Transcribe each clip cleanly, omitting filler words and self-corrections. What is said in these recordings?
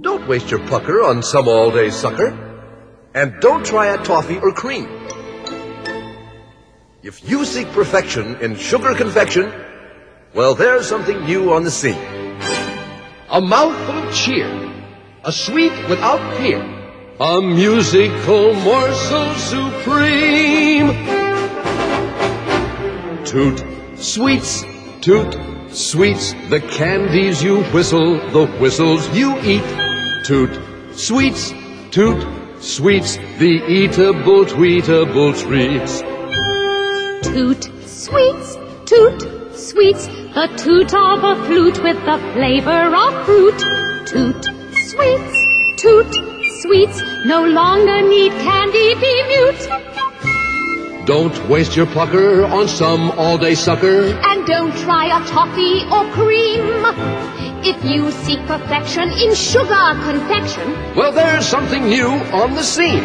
Don't waste your pucker on some all-day sucker. And don't try a toffee or cream. If you seek perfection in sugar confection, well, there's something new on the scene. A mouthful of cheer, a sweet without peer, a musical morsel supreme. Toot, sweets, toot, sweets, the candies you whistle, the whistles you eat. Toot, sweets, toot, sweets, the eatable, tweetable treats. Toot, sweets, toot, sweets, the toot of a flute with the flavor of fruit. Toot, sweets, toot, sweets, no longer need candy be mute. Don't waste your pucker on some all-day sucker. And don't try a toffee or cream. If you seek perfection in sugar confection, well, there's something new on the scene.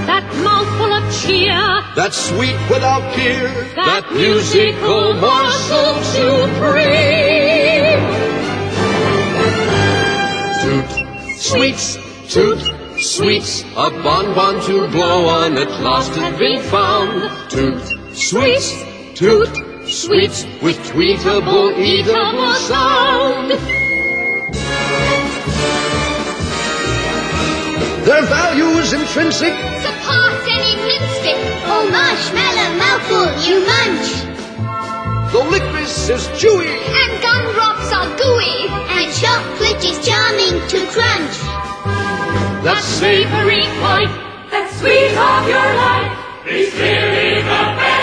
That mouthful of cheer, that sweet without peer, that musical morsel supreme. Toot, sweets, toot, sweets, a bonbon to blow on at last has been found. Toot, sweets, toot, sweets, with tweetable, eatable sound. Their value is intrinsic, surpass any minstick. Oh, marshmallow mouthful you munch. The licorice is chewy, and gumdrops are gooey, and chocolate is charming to crunch. That savory point, that sweet of your life, is clearly the best.